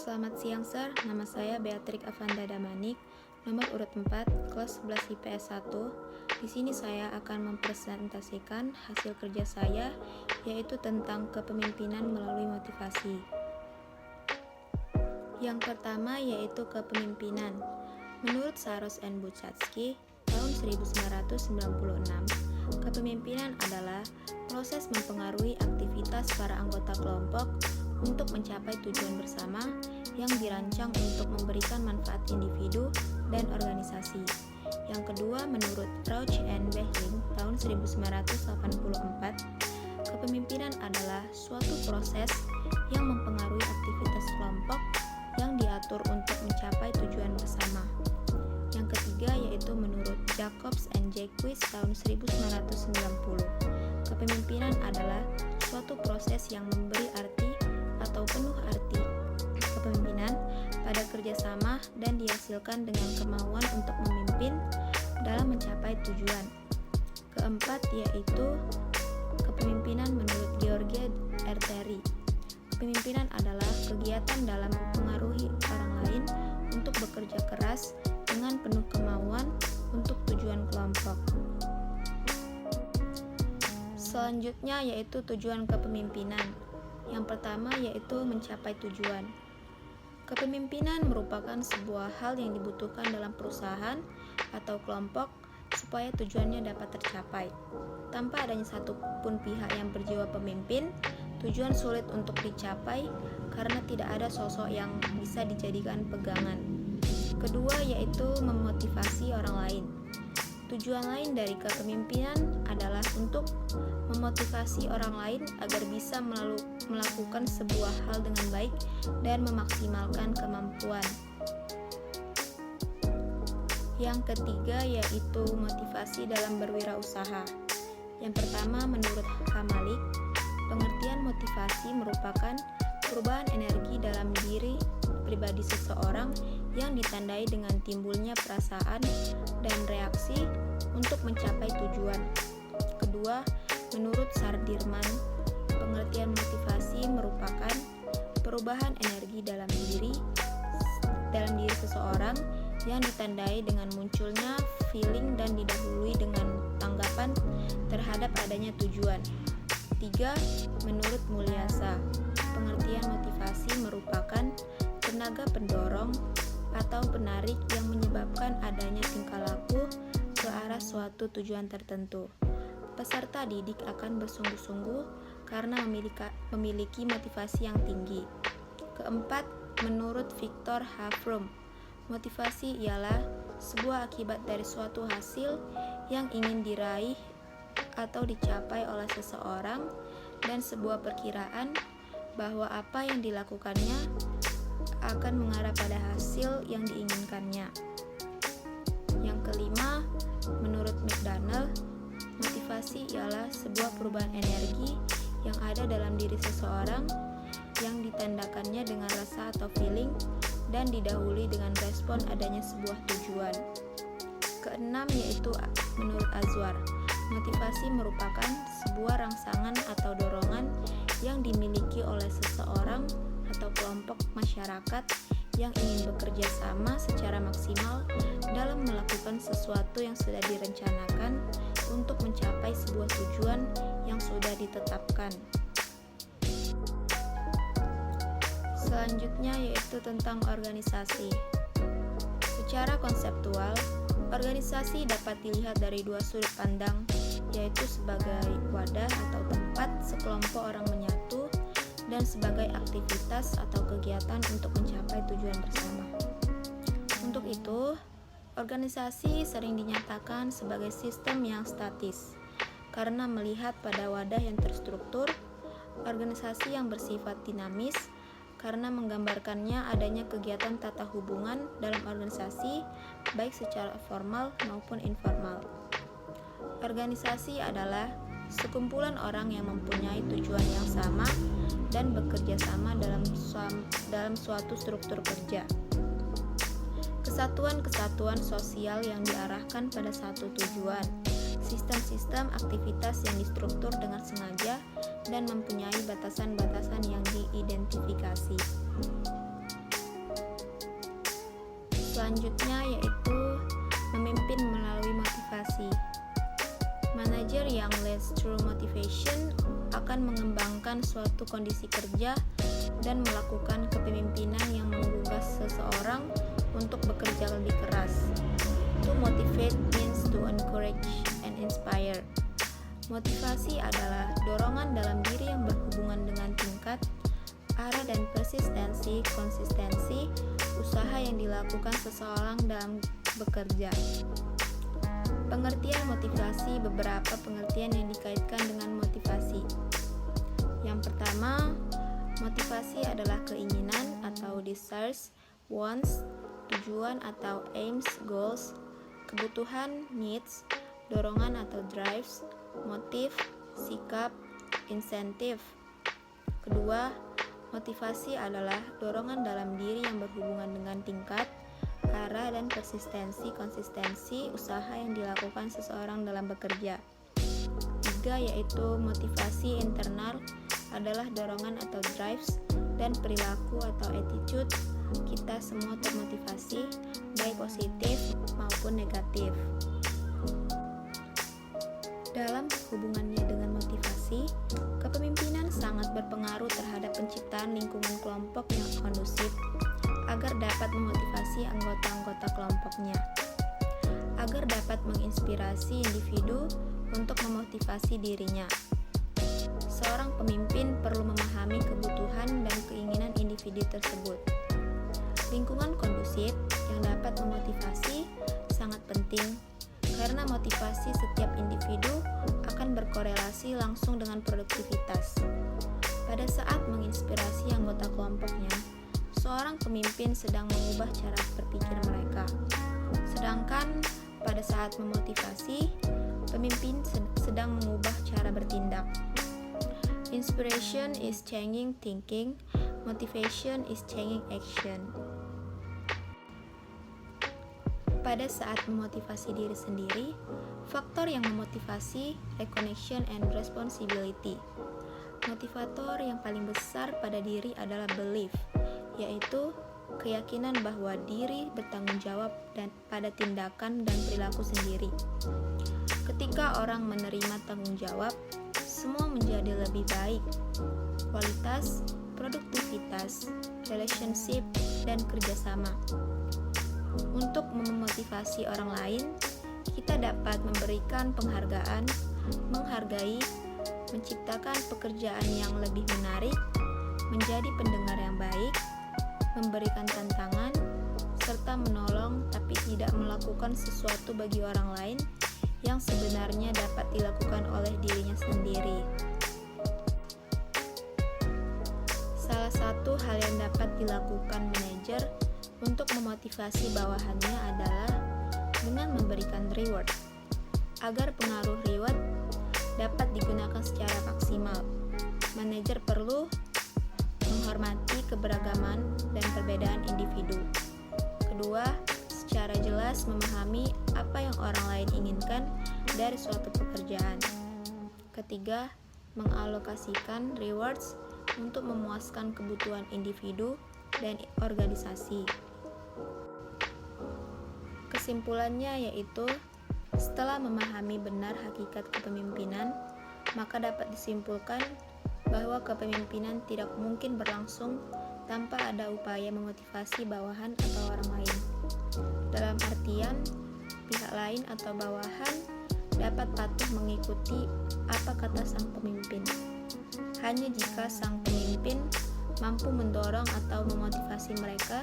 Selamat siang, Sir. Nama saya Beatrix Avanda Damanik, nomor urut 4, kelas 11 IPS 1. Di sini saya akan mempresentasikan hasil kerja saya, yaitu tentang kepemimpinan melalui motivasi. Yang pertama yaitu kepemimpinan. Menurut Saros and Buchatsky, tahun 1996, kepemimpinan adalah proses mempengaruhi aktivitas para anggota kelompok untuk mencapai tujuan bersama yang dirancang untuk memberikan manfaat individu dan organisasi. Yang kedua, menurut Rauch and Behling tahun 1984, kepemimpinan adalah suatu proses yang mempengaruhi aktivitas kelompok yang diatur untuk mencapai tujuan bersama. Yang ketiga yaitu menurut Jacobs and Jaques tahun 1990, kepemimpinan adalah suatu proses yang memberi arti atau penuh arti kepemimpinan pada kerjasama dan dihasilkan dengan kemauan untuk memimpin dalam mencapai tujuan. Keempat yaitu kepemimpinan menurut George R. Terry. Kepemimpinan adalah kegiatan dalam mempengaruhi orang lain untuk bekerja keras dengan penuh kemauan untuk tujuan kelompok. Selanjutnya yaitu tujuan kepemimpinan. Yang pertama yaitu mencapai tujuan. Kepemimpinan merupakan sebuah hal yang dibutuhkan dalam perusahaan atau kelompok supaya tujuannya dapat tercapai. Tanpa adanya satupun pihak yang berjiwa pemimpin, tujuan sulit untuk dicapai karena tidak ada sosok yang bisa dijadikan pegangan. Kedua yaitu memotivasi orang lain. Tujuan lain dari kepemimpinan adalah untuk memotivasi orang lain agar bisa melakukan sebuah hal dengan baik dan memaksimalkan kemampuan. Yang ketiga yaitu motivasi dalam berwirausaha. Yang pertama menurut Hamalik, pengertian motivasi merupakan perubahan energi dalam diri pribadi seseorang yang ditandai dengan timbulnya perasaan dan reaksi untuk mencapai tujuan. Kedua, menurut Sardirman, pengertian motivasi merupakan perubahan energi dalam diri seseorang yang ditandai dengan munculnya feeling dan didahului dengan tanggapan terhadap adanya tujuan. Tiga, menurut Mulyasa, pengertian motivasi merupakan tenaga pendorong atau penarik yang menyebabkan adanya tingkah laku ke arah suatu tujuan tertentu. Peserta didik akan bersungguh-sungguh karena memiliki motivasi yang tinggi. Keempat, menurut Victor H. Fromm, motivasi ialah sebuah akibat dari suatu hasil yang ingin diraih atau dicapai oleh seseorang dan sebuah perkiraan bahwa apa yang dilakukannya akan mengarah pada hasil yang diinginkannya. Yang kelima, menurut McDonald, motivasi ialah sebuah perubahan energi yang ada dalam diri seseorang yang ditandakannya dengan rasa atau feeling dan didahului dengan respon adanya sebuah tujuan. Keenam yaitu menurut Azwar, motivasi merupakan sebuah rangsangan atau dorongan yang dimiliki oleh seseorang atau kelompok masyarakat yang ingin bekerja sama secara maksimal dalam melakukan sesuatu yang sudah direncanakan untuk mencapai sebuah tujuan yang sudah ditetapkan. Selanjutnya yaitu tentang organisasi. Secara konseptual, organisasi dapat dilihat dari dua sudut pandang, yaitu sebagai wadah atau tempat sekelompok orang menyatu dan sebagai aktivitas atau kegiatan untuk mencapai tujuan bersama. Untuk itu, organisasi sering dinyatakan sebagai sistem yang statis karena melihat pada wadah yang terstruktur, organisasi yang bersifat dinamis karena menggambarkannya adanya kegiatan tata hubungan dalam organisasi baik secara formal maupun informal. Organisasi adalah sekumpulan orang yang mempunyai tujuan yang sama dan bekerja sama dalam suatu struktur kerja. Kesatuan-kesatuan sosial yang diarahkan pada satu tujuan. Sistem-sistem aktivitas yang distruktur dengan sengaja dan mempunyai batasan-batasan yang diidentifikasi. Selanjutnya yaitu memimpin melalui motivasi. Manajer yang leads through motivation akan mengembangkan suatu kondisi kerja dan melakukan kepemimpinan yang menggugah seseorang untuk bekerja lebih keras. To motivate means to encourage and inspire. Motivasi adalah dorongan dalam diri yang berhubungan dengan tingkat, arah dan konsistensi usaha yang dilakukan seseorang dalam bekerja. Pengertian motivasi, beberapa pengertian yang dikaitkan dengan motivasi. Yang pertama, motivasi adalah keinginan atau desires, wants, tujuan atau aims, goals, kebutuhan, needs, dorongan atau drives, motif, sikap, insentif. Kedua, motivasi adalah dorongan dalam diri yang berhubungan dengan tingkat, arah dan konsistensi usaha yang dilakukan seseorang dalam bekerja. Tiga, yaitu motivasi internal adalah dorongan atau drives dan perilaku atau attitude kita semua termotivasi, baik positif maupun negatif. Dalam hubungannya dengan motivasi, kepemimpinan sangat berpengaruh terhadap penciptaan lingkungan kelompok yang kondusif agar dapat memotivasi anggota-anggota kelompoknya, agar dapat menginspirasi individu untuk memotivasi dirinya. Seorang pemimpin perlu memahami kebutuhan dan keinginan individu tersebut. Lingkungan kondusif yang dapat memotivasi sangat penting karena motivasi setiap individu akan berkorelasi langsung dengan produktivitas. Pada saat menginspirasi anggota kelompoknya, seorang pemimpin sedang mengubah cara berpikir mereka. Sedangkan pada saat memotivasi, pemimpin sedang mengubah cara bertindak. Inspiration is changing thinking, motivation is changing action. Pada saat memotivasi diri sendiri, faktor yang memotivasi recognition and responsibility. Motivator yang paling besar pada diri adalah belief, yaitu keyakinan bahwa diri bertanggung jawab dan pada tindakan dan perilaku sendiri. Ketika orang menerima tanggung jawab, semua menjadi lebih baik. Kualitas, produktivitas, relationship, dan kerjasama. Untuk memotivasi orang lain, kita dapat memberikan penghargaan, menghargai, menciptakan pekerjaan yang lebih menarik, menjadi pendengar yang baik, memberikan tantangan, serta menolong tapi tidak melakukan sesuatu bagi orang lain yang sebenarnya dapat dilakukan oleh dirinya sendiri. Salah satu hal yang dapat dilakukan manajer untuk memotivasi bawahannya adalah dengan memberikan reward. Agar pengaruh reward dapat digunakan secara maksimal, manajer perlu menghormati keberagaman dan perbedaan individu. Kedua, secara jelas memahami apa yang orang lain inginkan dari suatu pekerjaan. Ketiga, mengalokasikan rewards untuk memuaskan kebutuhan individu dan organisasi. Kesimpulannya yaitu, setelah memahami benar hakikat kepemimpinan, maka dapat disimpulkan bahwa kepemimpinan tidak mungkin berlangsung tanpa ada upaya memotivasi bawahan atau orang lain. Dalam artian, pihak lain atau bawahan dapat patuh mengikuti apa kata sang pemimpin. Hanya jika sang pemimpin mampu mendorong atau memotivasi mereka,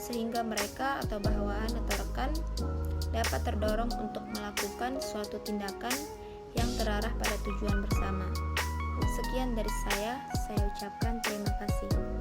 sehingga mereka atau bawahan atau rekan dapat terdorong untuk melakukan suatu tindakan yang terarah pada tujuan bersama. Sekian dari saya ucapkan terima kasih.